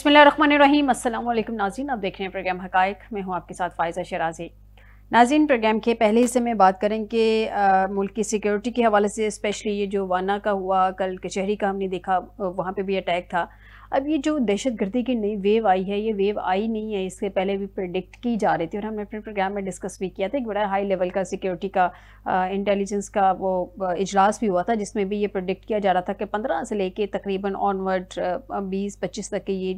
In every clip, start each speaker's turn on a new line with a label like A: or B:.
A: बिस्मिल्लाहिर्रहमानिर्रहीम। अस्सलाम वालेकुम नाज़रीन, आप देख रहे हैं प्रोग्राम हक़ाइक़। मैं हूं आपके साथ फ़ाइज़ा शराज़ी। नाज़रीन, प्रोग्राम के पहले हिस्से में बात करेंगे मुल्क की सिक्योरिटी के हवाले से, स्पेशली ये जो वाना का हुआ, कल कचहरी का हमने देखा, वहाँ पे भी अटैक था। अब ये जो दहशतगर्दी की नई वेव आई है, ये वेव आई नहीं है, इससे पहले भी प्रेडिक्ट की जा रही थी और हमने अपने प्रोग्राम में डिस्कस भी किया था। एक बड़ा हाई लेवल का सिक्योरिटी का इंटेलिजेंस का वो इजलास भी हुआ था, जिसमें भी ये प्रेडिक्ट किया जा रहा था कि 15 से लेके तकरीबन ऑनवर्ड 20-25 तक के ये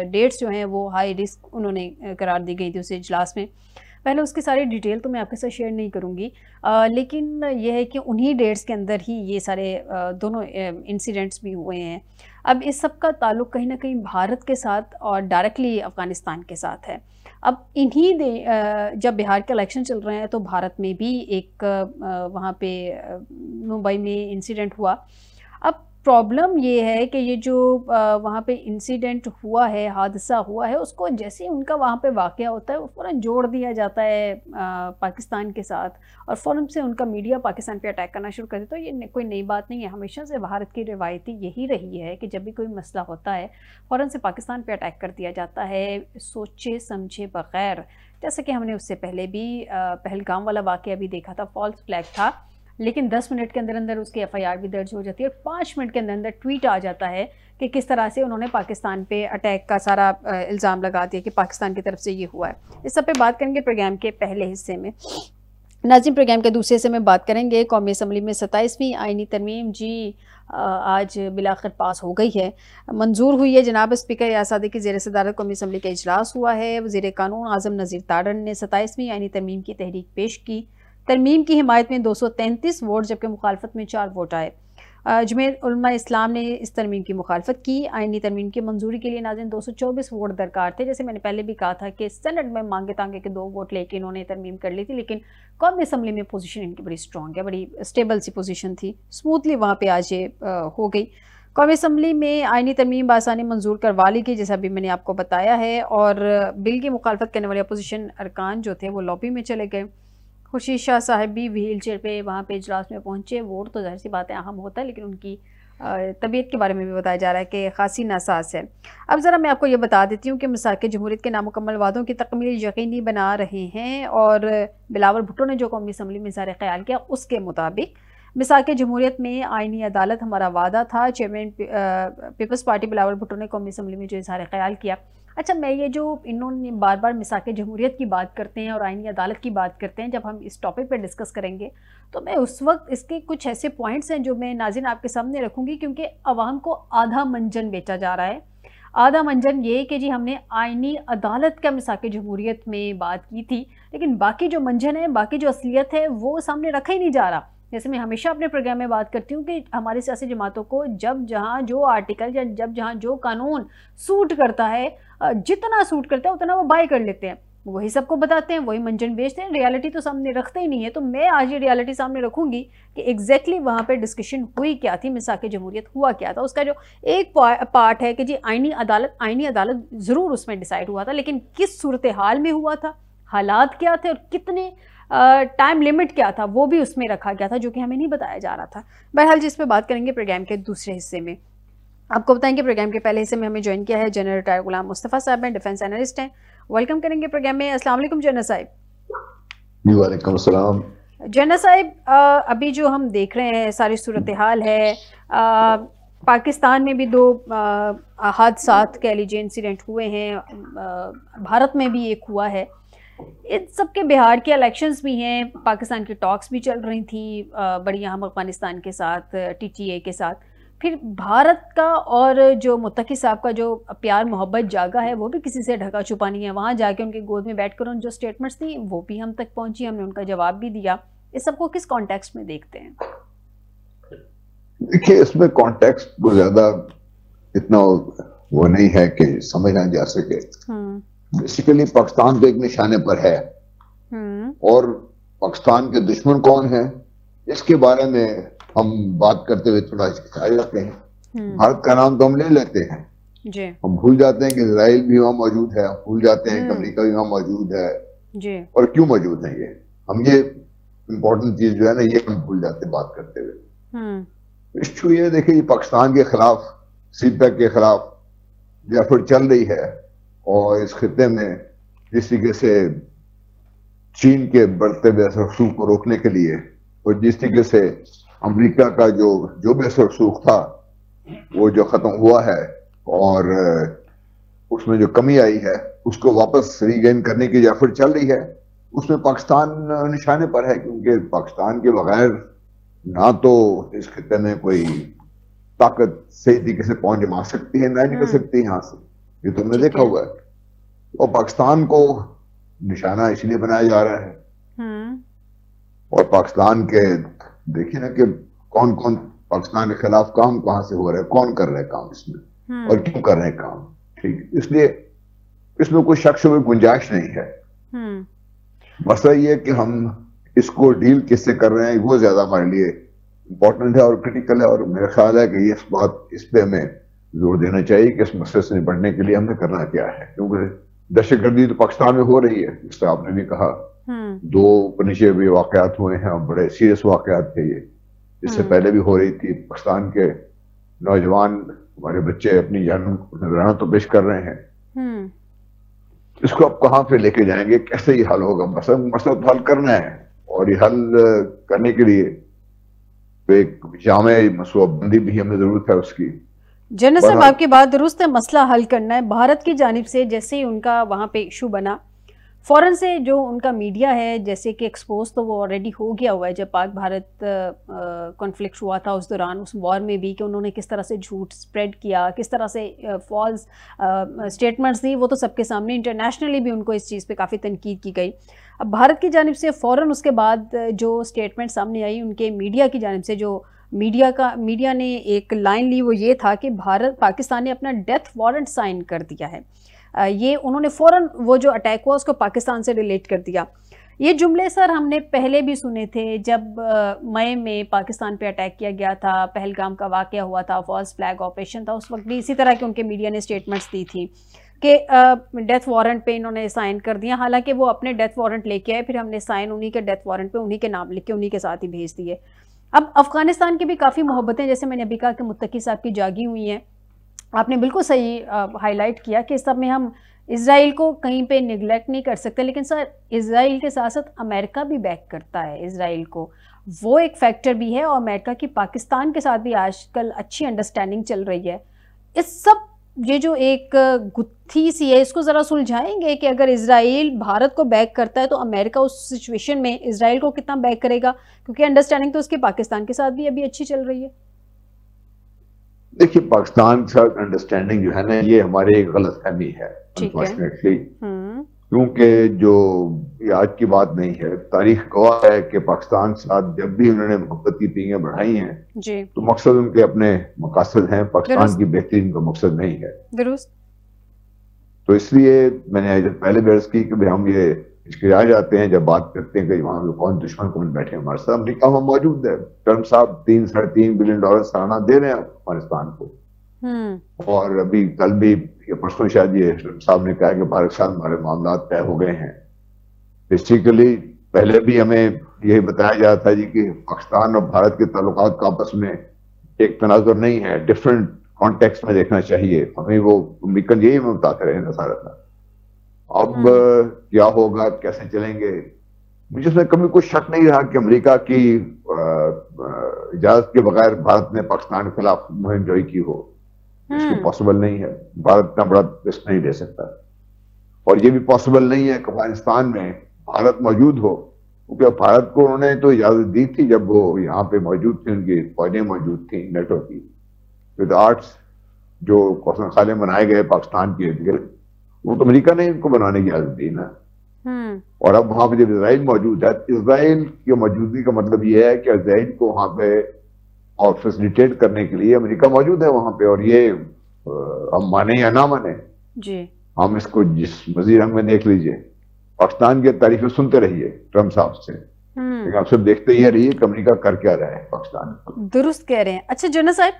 A: डेट्स जो हैं वो हाई रिस्क उन्होंने करार दी गई थी उस इजलास में। पहले उसकी सारी डिटेल तो मैं आपके साथ शेयर नहीं करूँगी, लेकिन यह है कि उन्हीं डेट्स के अंदर ही ये सारे दोनों इंसिडेंट्स भी हुए हैं। अब इस सब का ताल्लुक़ कहीं न कहीं भारत के साथ और डायरेक्टली अफ़गानिस्तान के साथ है। अब जब बिहार के इलेक्शन चल रहे हैं तो भारत में भी एक वहाँ पे मुंबई में इंसिडेंट हुआ। अब प्रॉब्लम ये है कि ये जो वहाँ पे इंसिडेंट हुआ है, हादसा हुआ है, उसको जैसे ही उनका वहाँ पे वाक़या होता है वो फ़ौरन जोड़ दिया जाता है पाकिस्तान के साथ, और फ़ौरन से उनका मीडिया पाकिस्तान पे अटैक करना शुरू कर देता है। तो ये कोई नई बात नहीं है, हमेशा से भारत की रवायती यही रही है कि जब भी कोई मसला होता है फ़ौरन से पाकिस्तान पे अटैक कर दिया जाता है, सोचे समझे बग़ैर। जैसे कि हमने उससे पहले भी पहलगाम वाला वाक़या भी देखा था, फ़ॉल्स फ्लैग था, लेकिन 10 मिनट के अंदर अंदर उसकी एफआईआर भी दर्ज हो जाती है और 5 मिनट के अंदर अंदर ट्वीट आ जाता है कि किस तरह से उन्होंने पाकिस्तान पे अटैक का सारा इल्ज़ाम लगा दिया कि पाकिस्तान की तरफ से ये हुआ है। इस सब पे बात करेंगे प्रोग्राम के पहले हिस्से में। नाज़रीन, प्रोग्राम के दूसरे हिस्से में बात करेंगे कौमी असम्बली में 27वीं आइनी तरमीम आज बिलाखिर पास हो गई है, मंजूर हुई है। जनाब स्पीकर आज़ादी की ज़ेर सदारत कौमी असम्बली का इजलास हुआ है। वज़ीर कानून आज़म नज़ीर ताडर ने 27वीं आइनी तरमीम की तहरीक पेश की। तरमीम की हिमायत में 233 वोट, जबकि मुखालफत में 4 वोट आए। जमीयत उलमा इस्लाम ने इस तरमीम की मुखालफत की। आइनी तरमीम की मंजूरी के लिए नाज़रीन 224 वोट दरकार थे। जैसे मैंने पहले भी कहा था कि सेनेट में मांगे तांगे के 2 वोट लेके इन्होंने तरमीम कर ली थी, लेकिन कौमी असम्बली में पोजीशन इनकी बड़ी स्ट्रॉन्ग है, बड़ी स्टेबल सी पोजीशन थी, स्मूथली वहाँ पे आज ये हो गई। कौमी असम्बली में आइनी तरमीम बासानी मंजूर करवा ली गई, जैसा अभी मैंने आपको बताया है, और बिल की मुखालफत करने वाले अपोजिशन अरकान जो थे वो लॉबी में चले गए। खुर्शीद शाह साहब भी व्हील चेयर पे वहाँ पे इजलास में पहुँचे। वोट तो ज़ाहिर सी बात है अहम होता है, लेकिन उनकी तबीयत के बारे में भी बताया जा रहा है कि खासी नासाज है। अब ज़रा मैं आपको ये बता देती हूँ कि मिसाक जमहूरियत के नामुकम्मल वादों की तकमील यकीनी बना रहे हैं, और बिलावल भुट्टो ने जो कौमी असम्बली में इज़हार ख्याल किया उसके मुताबिक मिसाक जमहूरियत में आइनी अदालत हमारा वादा था। Chairman peoples party Bilawal Bhutto ने कौमी असम्बली में जो इज़हार ख्याल किया। अच्छा, मैं ये जो इन्होंने बार बार मिसाक जमहूरियत की बात करते हैं और आइनी अदालत की बात करते हैं, जब हम इस टॉपिक पे डिस्कस करेंगे तो मैं उस वक्त इसके कुछ ऐसे पॉइंट्स हैं जो मैं नाज़रीन आपके सामने रखूँगी, क्योंकि अवाम को आधा मंजन बेचा जा रहा है। आधा मंजन ये कि जी हमने आइनी अदालत का मिसाक जमहूरियत में बात की थी, लेकिन बाकी जो मंजन है, बाकी जो असलियत है वो सामने रखा ही नहीं जा रहा। जैसे मैं हमेशा अपने प्रोग्राम में बात करती हूँ कि हमारी सियासी जमातों को जब जहाँ जो आर्टिकल या जब जहाँ जो कानून सूट करता है, जितना सूट करता है उतना वो बाय कर लेते हैं, वही सबको बताते हैं, वही मंजन बेचते हैं, रियलिटी तो सामने रखते ही नहीं है। तो मैं आज ये रियलिटी सामने रखूँगी कि एग्जैक्टली वहाँ पे डिस्कशन हुई क्या थी, मिसाक जमहूरियत हुआ क्या था। उसका जो एक पार्ट है कि जी आइनी अदालत ज़रूर उसमें डिसाइड हुआ था, लेकिन किस सूरत हाल में हुआ था, हालात क्या थे और कितने टाइम लिमिट क्या था, वो भी उसमें रखा गया था, जो कि हमें नहीं बताया जा रहा था। बहरहाल जिस पे बात करेंगे प्रोग्राम के दूसरे हिस्से में। आपको बताएंगे प्रोग्राम के पहले हिस्से में हमें ज्वाइन किया है जनरल रिटायर गुलाम मुस्तफ़ा साहब हैं, डिफेंस एनालिस्ट हैं। वेलकम करेंगे प्रोग्राम में। अस्सलाम वालेकुम जनरल साहब।
B: वालेकुम सलाम।
A: जनरल साहब, अभी जो हम देख रहे हैं सारी सूरत हाल है, पाकिस्तान में भी 2 हादसात कह लीजिए इंसिडेंट हुए हैं, भारत में भी एक हुआ है। इन सब के बिहार के इलेक्शंस भी हैं, पाकिस्तान की टॉक्स भी चल रही थी बड़ी अहम अफगानिस्तान के साथ, टीटीए के साथ। फिर भारत का और जो मुत्तकी साहब का जो प्यार मोहब्बत जागा है वो भी किसी से ढका छुपा नहीं है। वहाँ जाके उनके गोद में बैठकर उन जो स्टेटमेंट्स थी वो भी हम तक पहुँची, हमने उनका जवाब भी दिया। इस सबको किस कॉन्टेक्स्ट में देखते हैं?
B: देखिए, इसमें कॉन्टेक्स्ट बहुत ज्यादा इतना वो नहीं है कि समझना जा सके। बेसिकली पाकिस्तान तो एक निशाने पर है, और पाकिस्तान के दुश्मन कौन है इसके बारे में हम बात करते हुए थोड़ा हिचकिचाए जाते हैं। भारत का नाम तो हम ले लेते हैं, हम भूल जाते हैं कि इजराइल भी वहां मौजूद है, भूल जाते हैं कि अमेरिका भी वहां मौजूद है, और क्यों मौजूद है ये इम्पोर्टेंट चीज जो है ना, ये हम भूल जाते हैं बात करते हुए। इशू ये देखिए, पाकिस्तान के खिलाफ, सीपैक के खिलाफ जो एफर्ट चल रही है और इस खिते में जिस तरीके से चीन के बढ़ते हुए असर रसूख को रोकने के लिए और जिस तरीके से अमेरिका का जो भी असर रसूख था वो जो खत्म हुआ है और उसमें जो कमी आई है उसको वापस रीगेन करने की जो एफर्ट चल रही है उसमें पाकिस्तान निशाने पर है, क्योंकि पाकिस्तान के बगैर ना तो इस खिते में कोई ताकत सही तरीके से पहुंच जमा सकती है, ना निकल सकती है यहाँ से, ये तो हमने देखा हुआ है। और पाकिस्तान को निशाना इसलिए बनाया जा रहा है और पाकिस्तान के देखिए ना कि कौन कौन पाकिस्तान के खिलाफ काम कहां से हो रहा है, कौन कर रहे हैं काम इसमें और क्यों कर रहे हैं काम, ठीक, इसलिए इसमें कोई शक शुबे गुंजाइश नहीं है। मसला ये है कि हम इसको डील किससे कर रहे हैं वो ज्यादा हमारे लिए इंपॉर्टेंट है और क्रिटिकल है, और मेरा ख्याल है कि इस पे हमें जोर देना चाहिए कि इस मसले से निपटने के लिए हमें करना क्या है, क्योंकि दहशतगर्दी तो पाकिस्तान में हो रही है, जिससे आपने भी कहा 2 नीचे भी वाकयात हुए हैं और बड़े सीरियस वाकयात थे ये, इससे पहले भी हो रही थी। पाकिस्तान के नौजवान हमारे बच्चे अपनी जान नजराना तो पेश कर रहे हैं, इसको आप कहाँ पे लेके जाएंगे, कैसे ये हल होगा, मसला तो हल करना है और ये हल करने के लिए तो एक जामे मसूबाबंदी भी हमें जरूरत है उसकी।
A: जनरल साहब आपकी बात दुरुस्त है, मसला हल करना है। भारत की जानिब से जैसे ही उनका वहाँ पे इशू बना, फ़ौरन से जो उनका मीडिया है जैसे कि एक्सपोज तो वो ऑलरेडी हो गया हुआ है, जब पाक भारत कॉन्फ्लिक्ट हुआ था उस दौरान, उस वॉर में भी, कि उन्होंने किस तरह से झूठ स्प्रेड किया, किस तरह से फॉल्स स्टेटमेंट्स दी, वो तो सबके सामने, इंटरनेशनली भी उनको इस चीज़ पे काफ़ी तनकीद की गई। अब भारत की जानिब से फ़ौरन उसके बाद जो स्टेटमेंट सामने आई उनके मीडिया की जानिब से, जो मीडिया ने एक लाइन ली वो ये था कि पाकिस्तान ने अपना डेथ वारंट साइन कर दिया है। ये उन्होंने फ़ौरन वो जो अटैक हुआ उसको पाकिस्तान से रिलेट कर दिया। ये जुमले सर हमने पहले भी सुने थे, जब मई में पाकिस्तान पे अटैक किया गया था, पहलगाम का वाक़या हुआ था, फॉल्स फ्लैग ऑपरेशन था, उस वक्त भी इसी तरह के उनके मीडिया ने स्टेटमेंट्स दी थी कि डेथ वारंट पे इन्होंने साइन कर दिया। हालांकि वो अपने डेथ वारंट लेके आए, फिर हमने साइन उन्हीं के डेथ वारंट पे उन्हीं के नाम लिख के उन्हीं के साथ ही भेज दिए। अब अफ़गानिस्तान की भी काफ़ी मोहब्बतें, जैसे मैंने अभी कहा कि मुत्तकी साहब की जागी हुई हैं। आपने बिल्कुल सही हाईलाइट किया कि इस सब में हम इज़राइल को कहीं पे निगलेक्ट नहीं कर सकते, लेकिन सर इज़राइल के साथ साथ अमेरिका भी बैक करता है इज़राइल को, वो एक फैक्टर भी है। और अमेरिका की पाकिस्तान के साथ भी आजकल अच्छी अंडरस्टैंडिंग चल रही है। इस सब ये जो एक गुत्थी सी है, इसको ज़रा सुलझाएंगे कि अगर इज़राइल भारत को बैक करता है तो अमेरिका उस सिचुएशन में इज़राइल को कितना बैक करेगा, क्योंकि अंडरस्टैंडिंग तो उसके पाकिस्तान के साथ भी अभी अच्छी चल रही है।
B: देखिए, पाकिस्तान के साथ अंडरस्टैंडिंग जो है ना, ये हमारी एक गलतफहमी है अनफॉर्चुनेटली, क्योंकि जो ये आज की बात नहीं है, तारीख गवाह है कि पाकिस्तान के साथ जब भी उन्होंने मोहब्बत की पींगे बढ़ाई हैं जी, तो मकसद उनके अपने मकासद हैं, पाकिस्तान की बेहतरीन का मकसद नहीं है। दुरुस्त। तो इसलिए मैंने पहले भी अर्ज की कि भाई हम ये हिचकिचा जाते हैं जब बात करते हैं कि वहां पे कौन दुश्मन कौन बैठे हमारे साथ। अमरीका वहां मौजूद है, ट्रम्प साहब $3-3.5 बिलियन सालाना दे रहे हैं अफगानिस्तान को, और अभी कल भी परसों शायद ये ट्रम्प साहब ने कहा कि भारत के साथ हमारे मामला तय हो गए हैं। बेसिकली पहले भी हमें यही बताया जाता है जी कि पाकिस्तान और भारत के ताल्लुकात का आपस में एक तनाजुर नहीं है, डिफरेंट कॉन्टेक्स्ट में देखना चाहिए हमें, वो अमेरिकन यही में बताते रहे ना सारा था। अब क्या होगा, कैसे चलेंगे, मुझे इसमें कभी कुछ शक नहीं रहा कि अमेरिका की इजाजत के बगैर भारत ने पाकिस्तान के खिलाफ मुहिम जोई की हो, इसको पॉसिबल नहीं है। भारत इतना बड़ा रिस्क नहीं ले सकता, और ये भी पॉसिबल नहीं है कि अफगानिस्तान में भारत मौजूद हो, क्योंकि भारत को उन्होंने तो इजाजत दी थी जब वो यहाँ पे मौजूद थी, उनकी फौजें मौजूद थी नेटो की, विद आर्ट्स जो कौशल खाने बनाए गए पाकिस्तान के इर्द गिर्द, वो तो अमेरिका ने इनको बनाने की इजाजत दी ना। और अब वहां पे जब इजराइल मौजूद है, इजराइल की मौजूदगी का मतलब ये है कि इजराइल को वहां पे और फैसिलिटेट करने के लिए अमेरिका मौजूद है वहां पे, और ये हम माने या ना माने जी, हम इसको जिस मजीद रंग में देख लीजिए, पाकिस्तान की तारीफें सुनते रहिए ट्रम्प साहब से, लेकिन आप सब देखते ही रहिए कि अमेरिका कर क्या रहा है पाकिस्तान को।
A: दुरुस्त कह रहे हैं। अच्छा जनरल साहब,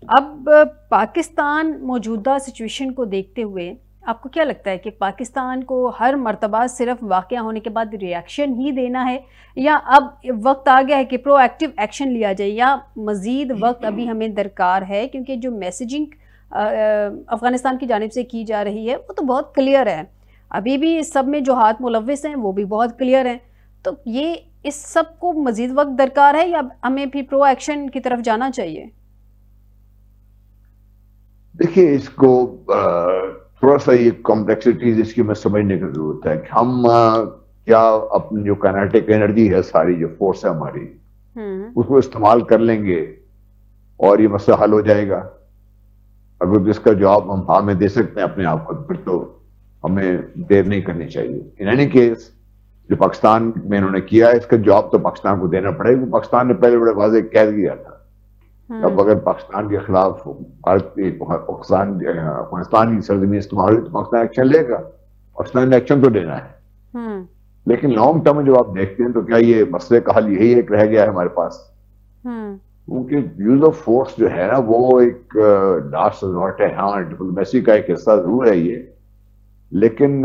A: अब पाकिस्तान मौजूदा सिचुएशन को देखते हुए आपको क्या लगता है कि पाकिस्तान को हर मर्तबा सिर्फ वाक़या होने के बाद रिएक्शन ही देना है, या अब वक्त आ गया है कि प्रोएक्टिव एक्शन लिया जाए, या मज़ीद वक्त अभी हमें दरकार है, क्योंकि जो मैसेजिंग अफ़गानिस्तान की जानिब से की जा रही है वो तो बहुत क्लियर है। अभी भी इस सब में जो हाथ मुलव्विस हैं वो भी बहुत क्लियर हैं। तो ये इस सब को मज़ीद वक्त दरकार है या हमें फिर प्रो एक्शन की तरफ जाना चाहिए?
B: देखिए, इसको थोड़ा सा ये कॉम्प्लेक्सिटीज इसकी मैं समझने की जरूरत है कि हम क्या अपनी जो काइनेटिक एनर्जी है, सारी जो फोर्स है हमारी, उसको इस्तेमाल कर लेंगे और ये मसला हल हो जाएगा। अगर जिसका जवाब हम हाँ में दे सकते हैं अपने आप को, फिर तो हमें देर नहीं करनी चाहिए। इन एनी केस जो पाकिस्तान में इन्होंने किया है, इसका जवाब तो पाकिस्तान को देना पड़ेगा। पाकिस्तान ने पहले बड़े वाज़ेह कह दिया था। अब अगर पाकिस्तान के खिलाफ भारत की अफगानिस्तान की सरजमीन इस्तेमाल हुई तो पाकिस्तान एक्शन लेगा। पाकिस्तान ने एक्शन तो लेना है, लेकिन लॉन्ग टर्म में जब आप देखते हैं तो क्या ये मसले का हल यही एक रह गया है हमारे पास? क्योंकि यूज ऑफ फोर्स जो है ना, वो एक लास्ट रिजॉर्ट है। हाँ, डिप्लोमेसी का एक हिस्सा जरूर है ये, लेकिन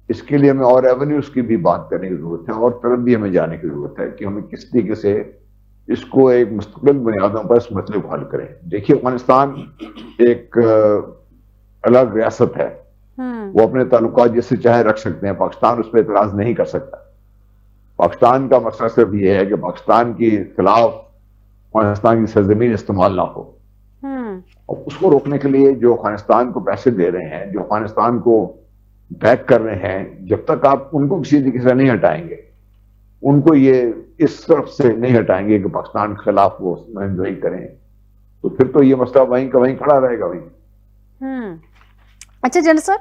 B: इसके लिए हमें और एवेन्यूज की भी बात करने की जरूरत है और तरफ भी हमें जाने की जरूरत है कि हमें किस तरीके से इसको एक मुस्तकिल बुनियादों पर इस मसले को हल करें। देखिए, अफगानिस्तान एक अलग रियासत है, वो अपने ताल्लुकात जिससे चाहे रख सकते हैं, पाकिस्तान उस पर एतराज नहीं कर सकता। पाकिस्तान का मसला सिर्फ ये है कि पाकिस्तान के खिलाफ अफगानिस्तान की सरजमीन इस्तेमाल ना हो, और उसको रोकने के लिए जो अफगानिस्तान को पैसे दे रहे हैं, जो अफगानिस्तान को बैक कर रहे हैं, जब तक आप उनको किसी तरीके से नहीं हटाएंगे, उनको ये इस तरफ से नहीं हटाएंगे कि पाकिस्तान के खिलाफ वो महंगाई करें, तो फिर तो ये मसला वहीं का वहीं खड़ा रहेगा भाई।
A: अच्छा जनरल सर,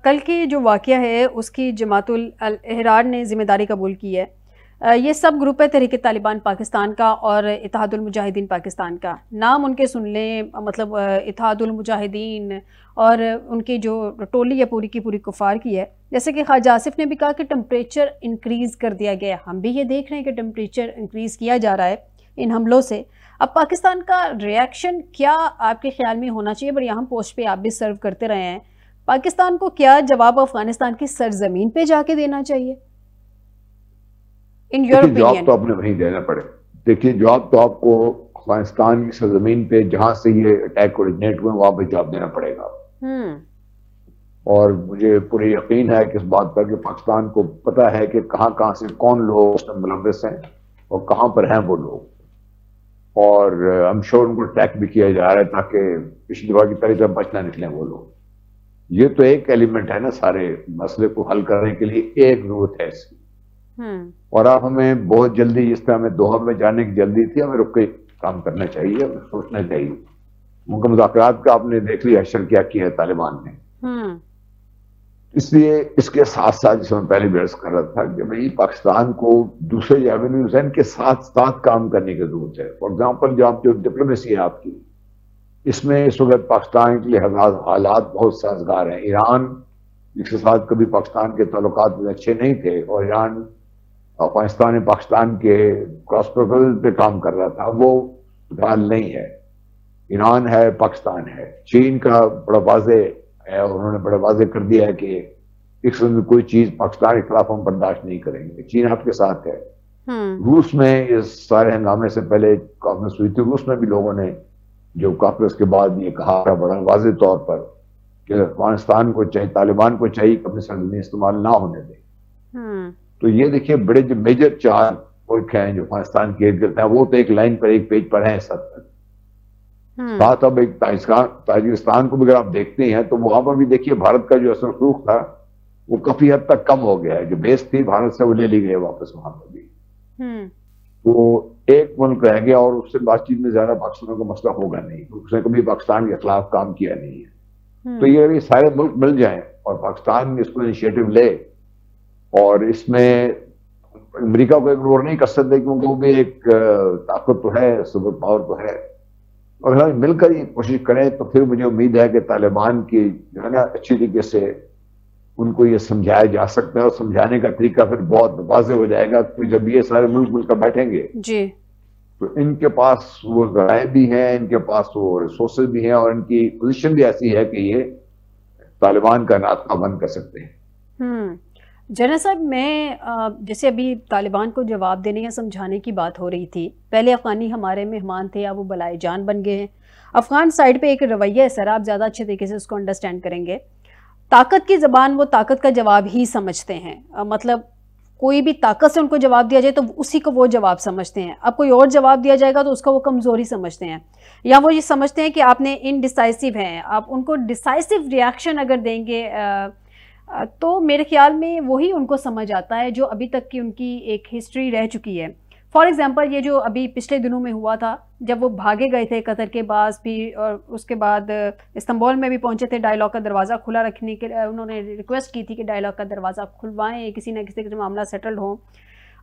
A: कल की जो वाकया है उसकी जमातुल अल-एहरार ने जिम्मेदारी कबूल की है। ये सब ग्रुप है तहरीक तालिबान पाकिस्तान का और इत्तेहादुल मुजाहिदीन पाकिस्तान का। नाम उनके सुन लें, मतलब इत्तेहादुल मुजाहिदीन और उनकी जो टोली है पूरी की पूरी कुफार की है। जैसे कि ख्वाजा आसिफ ने भी कहा कि टेम्परेचर इंक्रीज़ कर दिया गया। हम भी ये देख रहे हैं कि टेम्परेचर इंक्रीज़ किया जा रहा है इन हमलों से। अब पाकिस्तान का रिएक्शन क्या आपके ख्याल में होना चाहिए? बड़ी अहम पोस्ट पे आप भी सर्व करते रहे हैं। पाकिस्तान को क्या जवाब अफगानिस्तान की सरजमीन पे जाके देना चाहिए इन योर ओपिनियन?
B: जवाब तो आपने वहीं देना पड़े। देखिए, जवाब तो आपको अफगानिस्तान की सरजमीन पे जहां से ये अटैक ओरिजिनेट हुए वहां पे जवाब देना पड़ेगा। और मुझे पूरी यकीन है कि इस बात पर कि पाकिस्तान को पता है कि कहां से कौन लोग उसमें मुलव्विस हैं और कहां पर हैं वो लोग, और आई एम श्योर उनको ट्रैक भी किया जा रहा है ताकि पिछली बार की तरह बच ना निकले वो लोग। ये तो एक एलिमेंट है ना सारे मसले को हल करने के लिए, एक जरूरत है इसकी। और आप हमें बहुत जल्दी, जिस तरह हमें दोहा में जाने की जल्दी थी, हमें रुक के काम करना चाहिए, हमें सोचना चाहिए। उनका मुज़ाकरात का आपने देख लिया अशर क्या किया है तालिबान ने। इसलिए इसके साथ साथ, जिसे मैं पहले भी अर्ज कर रहा था कि भाई पाकिस्तान को दूसरे एवेन्यूज हैं, इनके साथ साथ काम करने की जरूरत है। फॉर एग्जाम्पल, जो आप जो डिप्लोमेसी है आपकी, इसमें इस वक्त पाकिस्तान के लिए हालात बहुत साजगार हैं। ईरान, जिसके साथ कभी पाकिस्तान के ताल्लुकात अच्छे नहीं थे, और ईरान अफगानिस्तान में पाकिस्तान के क्रॉस प्रपोजल पे काम कर रहा था, वो हाल नहीं है। ईरान है, पाकिस्तान है, चीन का बड़ा वाज़े है, और उन्होंने बड़ा वाज़े कर दिया है कि इस में कोई चीज पाकिस्तान के खिलाफ हम बर्दाश्त नहीं करेंगे। चीन आपके साथ है। रूस में इस सारे हंगामे से पहले कॉन्फ्रेंस हुई थी, रूस में भी लोगों ने जो कॉन्फ्रेंस के बाद ये कहा बड़ा वाज़े तौर पर कि अफगानिस्तान को चाहिए, तालिबान को चाहिए कि अपनी सरजमीन इस्तेमाल ना होने दें। तो ये देखिए, बड़े जो मेजर 4 मुल्क हैं जो अफगानिस्तान के इर्द गिर्द हैं, वो तो एक लाइन पर, एक पेज पर है इस हद तक। साथ अब एक ताजिकिस्तान को भी अगर आप देखते हैं तो वहां पर भी देखिए भारत का जो असर रसूख था वो काफी हद तक कम हो गया है। जो बेस थी भारत से वो ले ली गई वापस वहां पर भी। तो एक मुल्क रह गया, और उससे बातचीत में ज्यादा पाकिस्तान का मसला होगा नहीं, उसने कभी पाकिस्तान के खिलाफ काम किया नहीं है। तो ये सारे मुल्क मिल जाएं और पाकिस्तान इसको इनिशिएटिव ले, और इसमें अमेरिका को इग्नोर नहीं कर सकते क्योंकि वो भी एक ताकत तो है, सुपर पावर तो है। और अगर मिलकर ये कोशिश करें तो फिर मुझे उम्मीद है कि तालिबान की जो है ना अच्छी तरीके से उनको ये समझाया जा सकता है, और समझाने का तरीका फिर बहुत वाज़ेह हो जाएगा। तो जब ये सारे मुल्क मिलकर बैठेंगे
A: जी,
B: तो इनके पास वो ज़राए भी हैं, इनके पास वो रिसोर्सेज भी हैं, और इनकी पोजीशन भी ऐसी है कि ये तालिबान का नाता बंद कर सकते हैं।
A: जनरल साहब, मैं जैसे अभी तालिबान को जवाब देने या समझाने की बात हो रही थी, पहले अफ़गानी हमारे मेहमान थे, अब वो बलाए जान बन गए हैं। अफ़गान साइड पे एक रवैया है सर, आप ज़्यादा अच्छे तरीके से उसको अंडरस्टैंड करेंगे। ताकत की ज़बान, वो ताकत का जवाब ही समझते हैं। मतलब कोई भी ताकत से उनको जवाब दिया जाए तो उसी को वो जवाब समझते हैं। अब कोई और जवाब दिया जाएगा तो उसका वो कमज़ोरी समझते हैं, या वो ये समझते हैं कि आपने इनडिसाइसिव हैं, आप उनको डिसाइसिव रिएक्शन अगर देंगे तो मेरे ख्याल में वही उनको समझ आता है जो अभी तक की उनकी एक हिस्ट्री रह चुकी है। फॉर एग्ज़ाम्पल ये जो अभी पिछले दिनों में हुआ था, जब वो भागे गए थे कतर के पास भी, और उसके बाद इस्तांबुल में भी पहुंचे थे, डायलॉग का दरवाज़ा खुला रखने के लिए उन्होंने रिक्वेस्ट की थी कि डायलॉग का दरवाज़ा खुलवाएं, किसी न किसी का मामला सेटल्ड हो।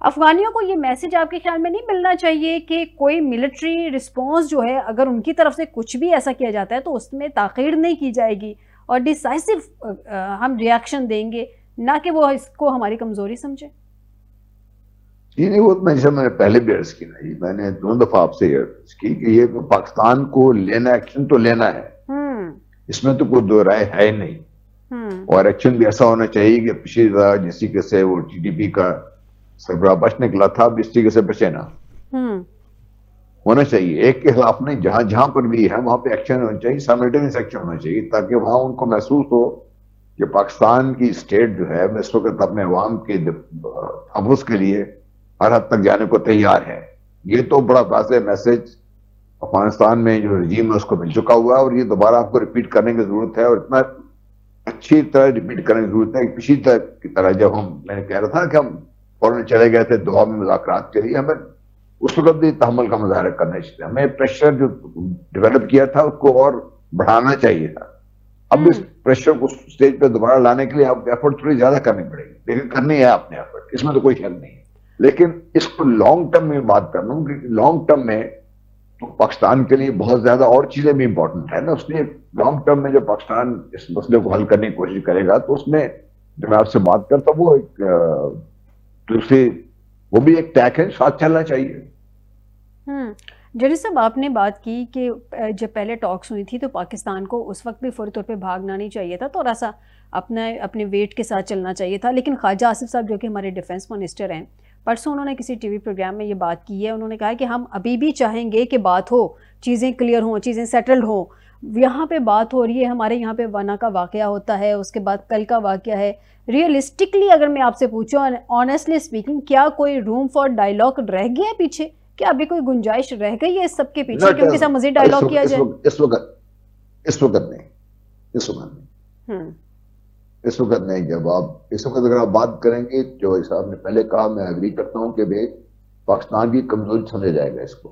A: अफ़गानियों को ये मैसेज आपके ख्याल में नहीं मिलना चाहिए कि कोई मिलिट्री रिस्पॉन्स जो है, अगर उनकी तरफ से कुछ भी ऐसा किया जाता है तो उसमें ताख़ीर नहीं की जाएगी और डिसाइसिव हम रिएक्शन देंगे, ना कि वो इसको हमारी कमज़ोरी समझे?
B: जी नहीं, वो मैंने पहले भी अर्ज की ना, मैंने 2 दफा आपसे अर्ज की कि ये पाकिस्तान को लेना, एक्शन तो लेना है, इसमें तो कोई दो राय है नहीं। और एक्शन भी ऐसा होना चाहिए कि पिछली जिस तरीके से वो टीटीपी का सरबराह बच निकला था, अब इस तरीके से बचे ना, होना चाहिए। एक के खिलाफ नहीं, जहां जहां पर भी है वहां पे एक्शन होना चाहिए, साइमल्टेनियस एक्शन होना चाहिए, ताकि वहां उनको महसूस हो कि पाकिस्तान की स्टेट जो है इस वक्त अपने अवाम के तहफ़्फ़ुज़ के लिए हर हद तक जाने को तैयार है। ये तो बड़ा वाज़ेह मैसेज अफगानिस्तान में जो रजीम है उसको मिल चुका हुआ है, और ये दोबारा आपको रिपीट करने की जरूरत है, और इतना अच्छी तरह रिपीट करने की जरूरत है कि पिछली की तरह जब मैंने कह रहा था कि हम फौरन चले गए थे दोहा में मुज़ाकरात के लिए, हमें उस वक्त भी तहम्मुल का मुजाहरा करना चाहिए। हमें प्रेशर जो डेवलप किया था उसको और बढ़ाना चाहिए था। अब इस प्रेशर को स्टेज पे दोबारा लाने के लिए आप एफर्ट थोड़ी ज्यादा करनी पड़ेगी, लेकिन करनी है आपने एफर्ट, इसमें तो कोई शक नहीं है। लेकिन इसको लॉन्ग टर्म में बात कर रहा हूँ, क्योंकि लॉन्ग टर्म में तो पाकिस्तान के लिए बहुत ज्यादा और चीजें भी इंपॉर्टेंट है ना। उसने लॉन्ग टर्म में जब पाकिस्तान इस मसले को हल करने की कोशिश करेगा तो उसमें जो मैं आपसे बात करता हूँ वो एक दूसरी, वो भी एक टैग है, साथ चलना चाहिए।
A: जरी साहब, आपने बात की कि जब पहले टॉक्स हुई थी तो पाकिस्तान को उस वक्त भी फौरी तौर पे भागना नहीं चाहिए था, थोड़ा सा अपने वेट के साथ चलना चाहिए था। लेकिन ख्वाजा आसिफ साहब जो कि हमारे डिफेंस मिनिस्टर हैं, परसों उन्होंने किसी टीवी प्रोग्राम में ये बात की है। उन्होंने कहा कि हम अभी भी चाहेंगे कि बात हो, चीज़ें क्लियर हों, चीज़ें सेटल्ड हों। यहाँ पे बात हो रही है, हमारे यहाँ पे वाना का वाक़या होता है, उसके बाद कल का वाक़या है। रियलिस्टिकली अगर मैं आपसे पूछूँ, ऑनेस्टली स्पीकिंग, क्या कोई रूम फॉर डायलॉग रह गया है पीछे? क्या अभी कोई गुंजाइश रह गई है इस सब के पीछे कि उनके साथ मज़ीद डायलॉग किया जाए?
B: इस वक्त नहीं, इस वक्त नहीं। जब आप इस वक्त अगर आप बात करेंगे, जो हिसाब ने पहले कहा, मैं एग्री करता हूं कि भाई पाकिस्तान की कमजोरी समझा जाएगा इसको।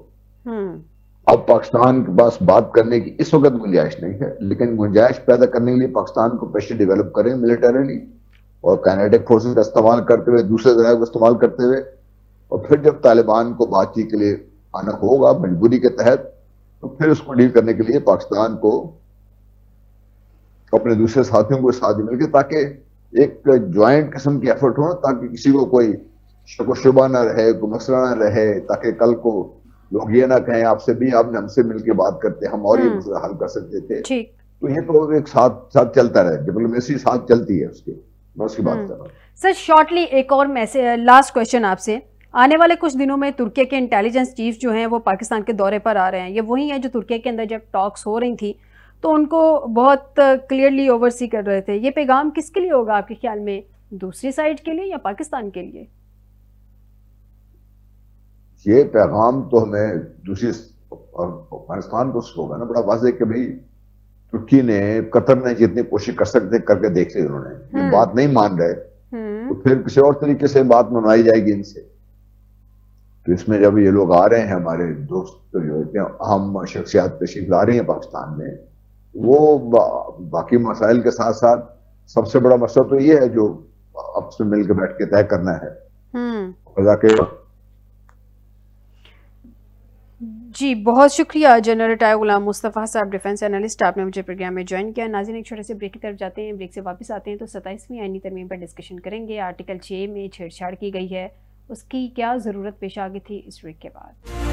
B: अब पाकिस्तान के पास बात करने की इस वक्त गुंजाइश नहीं है, लेकिन गुंजाइश पैदा करने के लिए पाकिस्तान को प्रेशर डेवलप करें मिलिटरीली और काइनेटिक फोर्सेस का इस्तेमाल करते हुए, दूसरे जराये को इस्तेमाल करते हुए, और फिर जब तालिबान को बातचीत के लिए आना होगा मजबूरी के तहत, तो फिर उसको डील करने के लिए पाकिस्तान को अपने दूसरे साथियों को साथ मिलकर, ताकि एक ज्वाइंट किस्म की एफर्ट हो, ताकि किसी को कोई शक शुबा ना रहे, कोई मसला ना रहे, ताकि कल को लोग ये ना कहें आपसे भी आपने हमसे मिलकर बात करते, हम और ये मसला हल कर सकते थे। तो ये तो एक साथ चलता रहे, डिप्लोमेसी साथ चलती है उसकी, मैं उसकी बात कर रहा हूँ।
A: सर शॉर्टली एक और मैसेज, लास्ट क्वेश्चन आपसे। आने वाले कुछ दिनों में तुर्की के इंटेलिजेंस चीफ जो हैं वो पाकिस्तान के दौरे पर आ रहे हैं। ये वही हैं जो तुर्की के अंदर जब टॉक्स हो रही थी तो उनको बहुत क्लियरली ओवरसी कर रहे थे। ये पैगाम किसके लिए होगा आपके ख्याल में, दूसरी साइड के लिए या पाकिस्तान के लिए?
B: ये पैगाम तो हमें दूसरी पाकिस्तान को होगा ना, बड़ा वाज़ेह कि भाई तुर्की ने, कतर ने जितनी कोशिश कर सकते करके देख ली, उन्होंने ये बात नहीं मान रहे तो फिर किसी और तरीके से बात मनवाई जाएगी इनसे। तो इसमें जब ये लोग आ रहे हैं, हमारे दोस्त जो इतने अहम शख्सियात तशरीफ ला रही हैं पाकिस्तान में, वो बाकी मसाइल के साथ साथ सबसे बड़ा मसला तो ये है जो आपस में मिलकर बैठ के तय करना है।
A: जी बहुत शुक्रिया जनरल रिटायर गुलाम मुस्तफ़ा साहब, डिफेंस एनालिस्ट, आपने मुझे प्रोग्राम में ज्वाइन किया। नाज़रीन, एक छोटे से ब्रेक की तरफ जाते हैं, ब्रेक से वापस आते हैं तो 27वीं आईनी तरमीम पर डिस्कशन करेंगे। आर्टिकल 6 में छेड़छाड़ की गई है, उसकी क्या ज़रूरत पेश आ गई थी, इस ब्रेक के बाद।